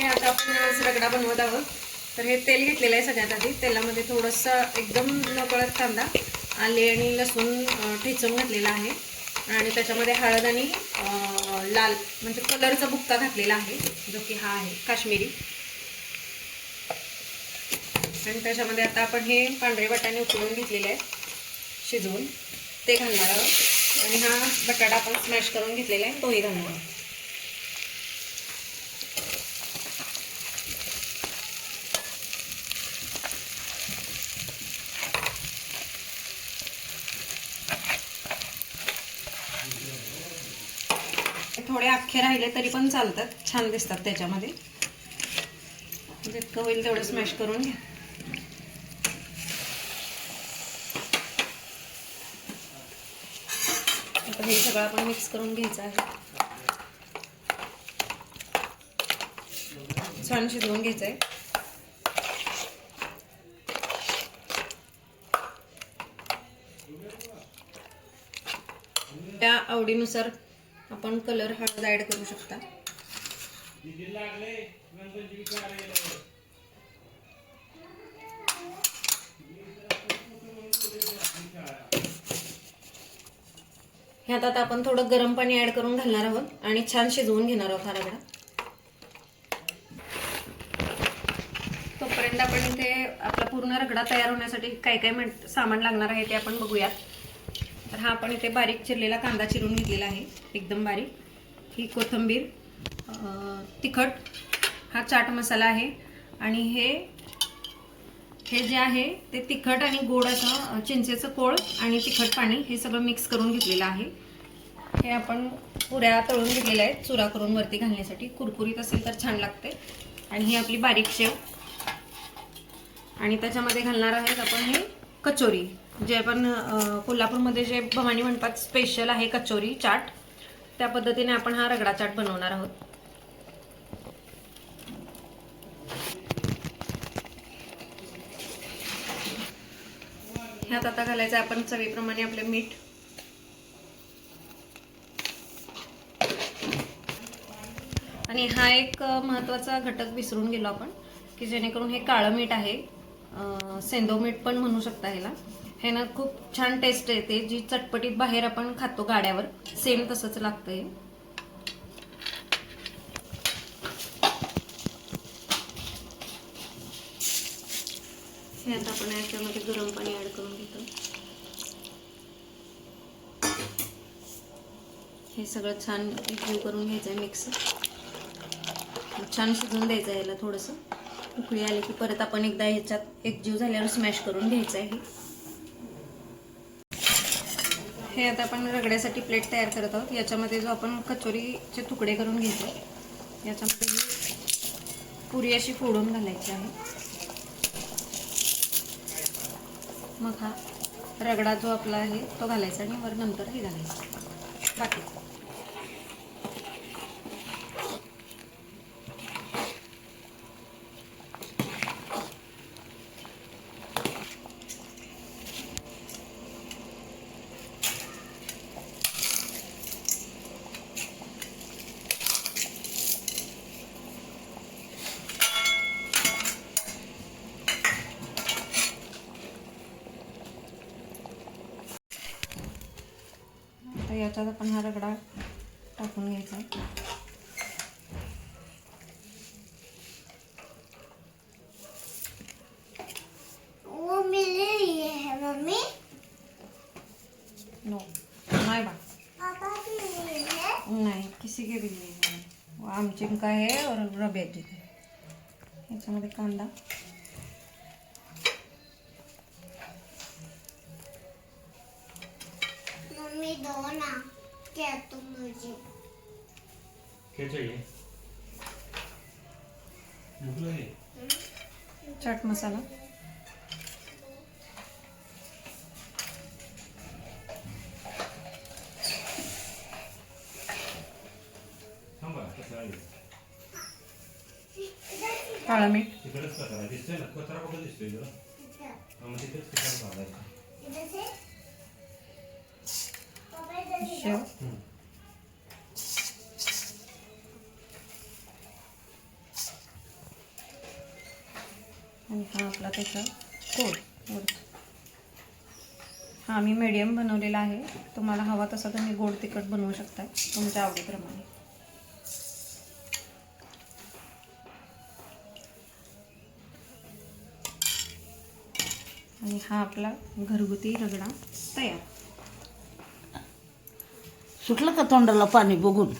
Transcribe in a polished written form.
हे आता आपण आज रगडा बनवत आहोत. तर हे तेल घेतलेलं आहे सगळ्यात आधी. तेलामध्ये थोडंसं एकदम नकळत कांदा, आले आणि लसूण ठेचून घातलेला आहे आणि त्याच्यामध्ये हळद आणि लाल म्हणजे कलरचा बुक्का घातलेला आहे, जो की हा आहे काश्मीरी. आणि त्याच्यामध्ये आता आपण हे पांढरे वाटाणे उकळून घेतलेले आहेत शिजवून, ते घालणार आहोत. आणि हा बटाटा आपण स्मॅश करून घेतलेला आहे, तोही घालणार आहोत. थोडे अख्खे राहिले तरी पण चालतात, छान दिसतात त्याच्यामध्ये. जितकं होईल तेवढं स्मॅश करून घ्या. आता हे सगळं आपण मिक्स करून घ्यायचं आहे. छान शिजवून घ्यायचं आहे. त्या आवडीनुसार आपण कलर हळद ऍड करू शकता. ह्यात आता आपण थोडं गरम पाणी ऍड करून घालणार आहोत आणि छान शिजवून घेणार आहोत हा रगडा. तोपर्यंत आपण इथे आपला पूर्ण रगडा तयार होण्यासाठी काय काय सामान लागणार आहे ते आपण बघूयात. तर हा आपण इथे बारीक चिरलेला कांदा चिरून घेतलेला आहे, एकदम बारीक. ही कोथिंबीर, तिखट, हा चाट मसाला आहे आणि हे जे आहे ते तिखट आणि गोड असं चिंचेचं कोळ आणि तिखट पाणी हे सगळं मिक्स करून घेतलेलं आहे. हे आपण पुऱ्या तळून घेतलेल्या आहेत चुरा करून वरती घालण्यासाठी, कुरकुरीत असेल तर छान लागते. आणि ही आपली बारीक शेव. आणि त्याच्यामध्ये घालणार आहेत आपण हे कचोरी, जे आपण कोल्हापूरमध्ये जे भवानी मंडपात स्पेशल आहे कचोरी चाट, त्या पद्धतीने आपण हा रगडा चाट बनवणार आहोत. ह्यात आता घालायचं आपण चवीप्रमाणे आपले मीठ. आणि हा एक महत्त्वाचा घटक विसरून गेलो आपण, की जेणेकरून हे काळं मीठ आहे, सेंधव मीठ पण म्हणू शकता ह्याला. हे ना खूप छान टेस्ट येते, जी चटपटीत बाहेर आपण खातो गाड्यावर, सेम तसंच लागतंय. हे आता आपण याच्यामध्ये गरम पाणी ऍड करून घेतो. हे सगळं छान एकजीव करून घ्यायचं आहे, मिक्स छान शिजवून द्यायचं आहे. याला थोडंसं उकळी आली की परत आपण एकदा ह्याच्यात एकजीव झाल्यावर स्मॅश करून घ्यायचं आहे. हे आता आपण रगड्यासाठी प्लेट तयार करत आहोत. याच्यामध्ये जो आपण कचोरीचे तुकडे करून घेतो, याच्यामध्ये पुरी अशी फोडून घालायची आहे. मग हा रगडा जो आपला आहे तो घालायचा आणि वर नंतर हे घालायचं बाकी. आता याच्यात आपण हा रगडा टाकून घ्यायचा आहे. वो मेरे लिए है मम्मी. नो नहीं बा, पापा के लिए है. नहीं किसी के भी लिए है. वो आमचिम का है और रबेजी का है. याच्यामध्ये कांदा, मम्मी दो ना, क्या तुम मुझे. क्या चाहिए? भूख लगी? चाट मसाला, काळा मीठ, तिकडेच कचरा दिसतोय ना, कचरा कुठे दिसतोय इकडं? मग तिकडेच कचरा घालायचा. इधर से पापा इधर से शेव, आणि हा आपला त्याचा कोड वरचा. हा मी मीडियम बनवलेला आहे. तुम्हाला हवा तसा तुम्ही गोड तिखट बनवू शकता तुमच्या आवडीप्रमाणे. आणि हा आपला घरगुती रगडा तयार. सुटलं का तोंडाला पाणी बघून?